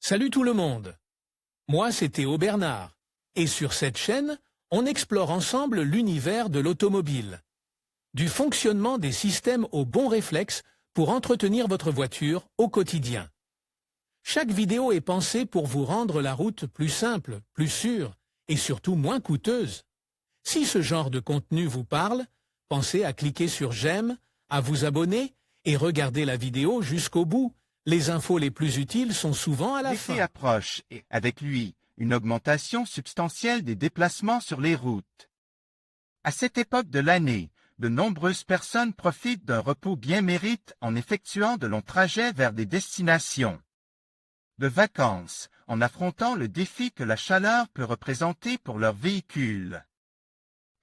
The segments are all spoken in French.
Salut tout le monde. Moi, c'est Théo Bernard. Et sur cette chaîne, on explore ensemble l'univers de l'automobile. Du fonctionnement des systèmes aux bons réflexes pour entretenir votre voiture au quotidien. Chaque vidéo est pensée pour vous rendre la route plus simple, plus sûre et surtout moins coûteuse. Si ce genre de contenu vous parle, pensez à cliquer sur j'aime, à vous abonner et regarder la vidéo jusqu'au bout. Les infos les plus utiles sont souvent à la fin. L'été approche et, avec lui, une augmentation substantielle des déplacements sur les routes. À cette époque de l'année, de nombreuses personnes profitent d'un repos bien mérité en effectuant de longs trajets vers des destinations de vacances, en affrontant le défi que la chaleur peut représenter pour leur véhicule.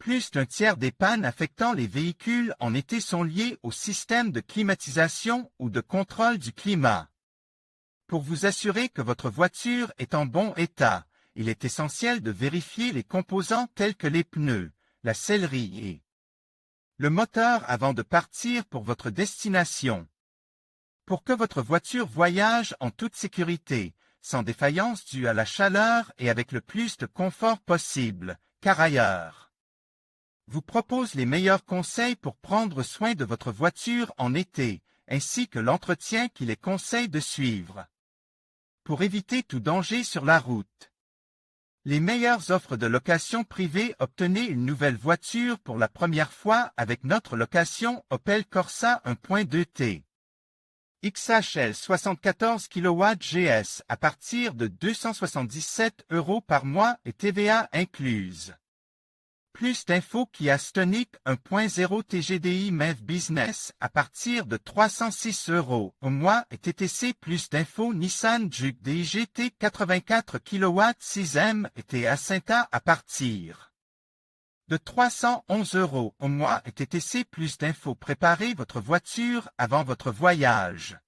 Plus d'un tiers des pannes affectant les véhicules en été sont liées au système de climatisation ou de contrôle du climat. Pour vous assurer que votre voiture est en bon état, il est essentiel de vérifier les composants tels que les pneus, la sellerie et le moteur avant de partir pour votre destination. Pour que votre voiture voyage en toute sécurité, sans défaillance due à la chaleur et avec le plus de confort possible, Car Ailleurs vous propose les meilleurs conseils pour prendre soin de votre voiture en été, ainsi que l'entretien qu'il est conseille de suivre. Pour éviter tout danger sur la route. Les meilleures offres de location privée. Obtenez une nouvelle voiture pour la première fois avec notre location Opel Corsa 1.2T. XHL 74 kW GS à partir de 277 € par mois et TVA incluse. Plus d'infos Kia Stonic 1.0 TGDI MEV Business à partir de 306 € au mois et TTC. Plus d'infos Nissan Juke DIGT 84 kW 6e et TA Cinta à partir de 311 € au mois et TTC. Plus d'infos Préparez votre voiture avant votre voyage.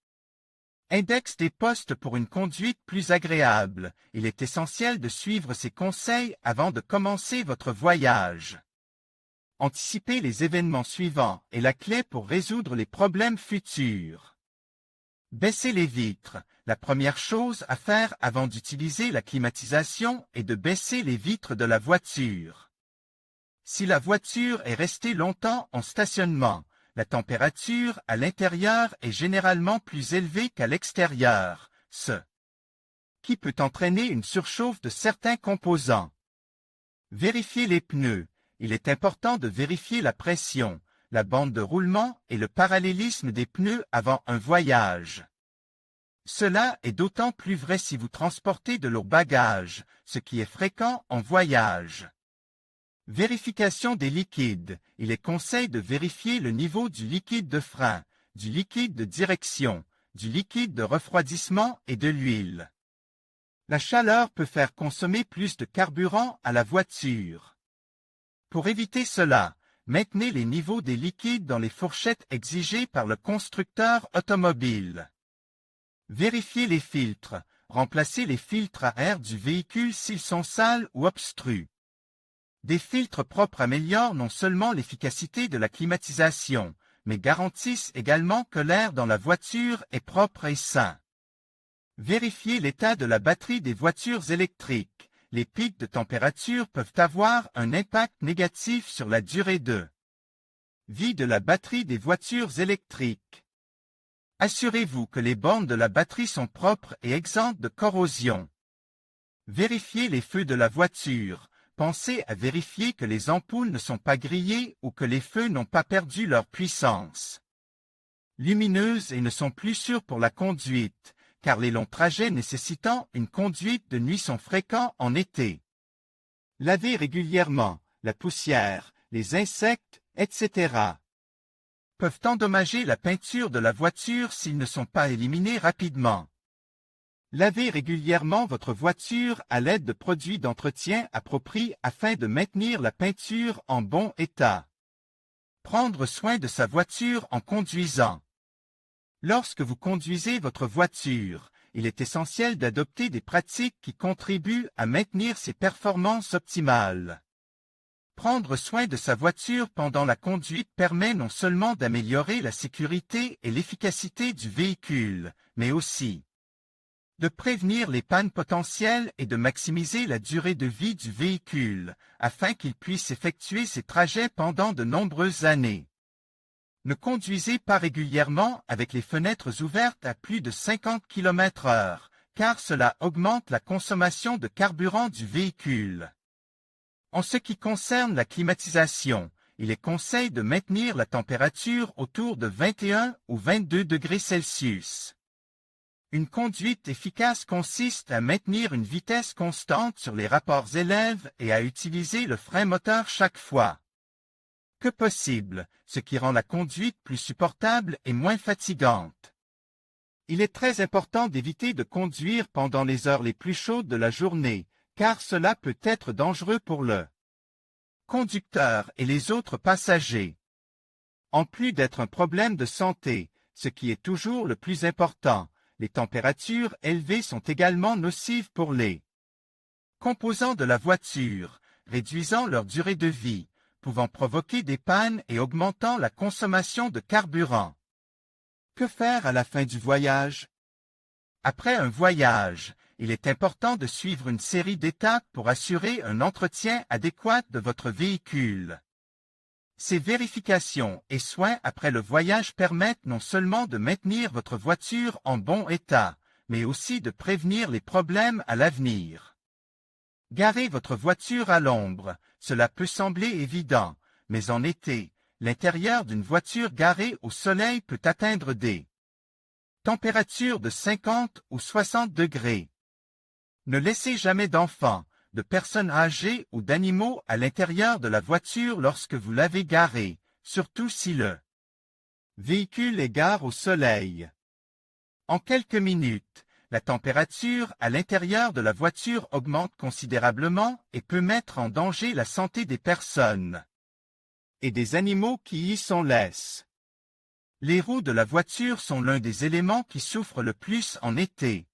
Index des postes pour une conduite plus agréable. Il est essentiel de suivre ces conseils avant de commencer votre voyage. Anticipez les événements suivants est la clé pour résoudre les problèmes futurs. Baissez les vitres. La première chose à faire avant d'utiliser la climatisation est de baisser les vitres de la voiture. Si la voiture est restée longtemps en stationnement, la température à l'intérieur est généralement plus élevée qu'à l'extérieur, ce qui peut entraîner une surchauffe de certains composants. Vérifiez les pneus. Il est important de vérifier la pression, la bande de roulement et le parallélisme des pneus avant un voyage. Cela est d'autant plus vrai si vous transportez de lourds bagages, ce qui est fréquent en voyage. Vérification des liquides. Il est conseil de vérifier le niveau du liquide de frein, du liquide de direction, du liquide de refroidissement et de l'huile. La chaleur peut faire consommer plus de carburant à la voiture. Pour éviter cela, maintenez les niveaux des liquides dans les fourchettes exigées par le constructeur automobile. Vérifiez les filtres. Remplacez les filtres à air du véhicule s'ils sont sales ou obstrués. Des filtres propres améliorent non seulement l'efficacité de la climatisation, mais garantissent également que l'air dans la voiture est propre et sain. Vérifiez l'état de la batterie des voitures électriques. Les pics de température peuvent avoir un impact négatif sur la durée de vie de la batterie des voitures électriques. Assurez-vous que les bornes de la batterie sont propres et exemptes de corrosion. Vérifiez les feux de la voiture. Pensez à vérifier que les ampoules ne sont pas grillées ou que les feux n'ont pas perdu leur puissance lumineuse et ne sont plus sûrs pour la conduite, car les longs trajets nécessitant une conduite de nuit sont fréquents en été. Lavez régulièrement. La poussière, les insectes, etc. peuvent endommager la peinture de la voiture s'ils ne sont pas éliminés rapidement. Lavez régulièrement votre voiture à l'aide de produits d'entretien appropriés afin de maintenir la peinture en bon état. Prendre soin de sa voiture en conduisant. Lorsque vous conduisez votre voiture, il est essentiel d'adopter des pratiques qui contribuent à maintenir ses performances optimales. Prendre soin de sa voiture pendant la conduite permet non seulement d'améliorer la sécurité et l'efficacité du véhicule, mais aussi de prévenir les pannes potentielles et de maximiser la durée de vie du véhicule, afin qu'il puisse effectuer ses trajets pendant de nombreuses années. Ne conduisez pas régulièrement avec les fenêtres ouvertes à plus de 50 km/h, car cela augmente la consommation de carburant du véhicule. En ce qui concerne la climatisation, il est conseillé de maintenir la température autour de 21 ou 22 degrés Celsius. Une conduite efficace consiste à maintenir une vitesse constante sur les rapports élèves et à utiliser le frein moteur chaque fois que possible, ce qui rend la conduite plus supportable et moins fatigante. Il est très important d'éviter de conduire pendant les heures les plus chaudes de la journée, car cela peut être dangereux pour le conducteur et les autres passagers. En plus d'être un problème de santé, ce qui est toujours le plus important, les températures élevées sont également nocives pour les composants de la voiture, réduisant leur durée de vie, pouvant provoquer des pannes et augmentant la consommation de carburant. Que faire à la fin du voyage? Après un voyage, il est important de suivre une série d'étapes pour assurer un entretien adéquat de votre véhicule. Ces vérifications et soins après le voyage permettent non seulement de maintenir votre voiture en bon état, mais aussi de prévenir les problèmes à l'avenir. Garez votre voiture à l'ombre, cela peut sembler évident, mais en été, l'intérieur d'une voiture garée au soleil peut atteindre des températures de 50 ou 60 degrés. Ne laissez jamais d'enfants, de personnes âgées ou d'animaux à l'intérieur de la voiture lorsque vous l'avez garée, surtout si le véhicule est garé au soleil. En quelques minutes, la température à l'intérieur de la voiture augmente considérablement et peut mettre en danger la santé des personnes et des animaux qui y sont laissés. Les roues de la voiture sont l'un des éléments qui souffrent le plus en été.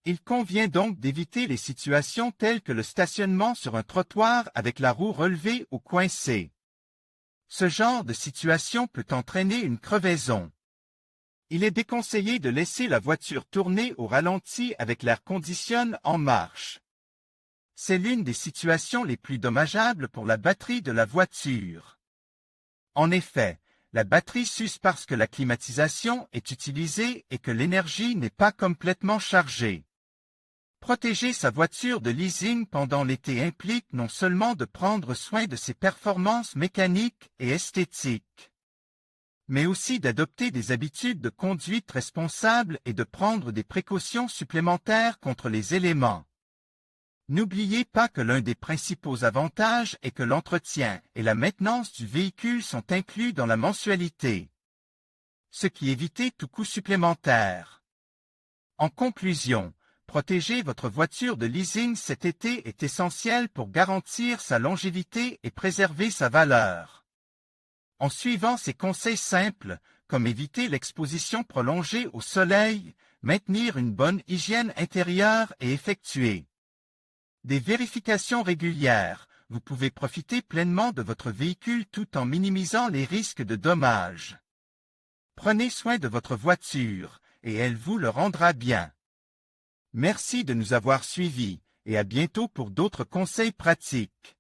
Il convient donc d'éviter les situations telles que le stationnement sur un trottoir avec la roue relevée ou coincée. Ce genre de situation peut entraîner une crevaison. Il est déconseillé de laisser la voiture tourner au ralenti avec l'air conditionné en marche. C'est l'une des situations les plus dommageables pour la batterie de la voiture. En effet, la batterie s'use parce que la climatisation est utilisée et que l'énergie n'est pas complètement chargée. Protéger sa voiture de leasing pendant l'été implique non seulement de prendre soin de ses performances mécaniques et esthétiques, mais aussi d'adopter des habitudes de conduite responsables et de prendre des précautions supplémentaires contre les éléments. N'oubliez pas que l'un des principaux avantages est que l'entretien et la maintenance du véhicule sont inclus dans la mensualité, ce qui évite tout coût supplémentaire. En conclusion, protéger votre voiture de leasing cet été est essentiel pour garantir sa longévité et préserver sa valeur. En suivant ces conseils simples, comme éviter l'exposition prolongée au soleil, maintenir une bonne hygiène intérieure et effectuer des vérifications régulières, vous pouvez profiter pleinement de votre véhicule tout en minimisant les risques de dommages. Prenez soin de votre voiture, et elle vous le rendra bien. Merci de nous avoir suivis, et à bientôt pour d'autres conseils pratiques.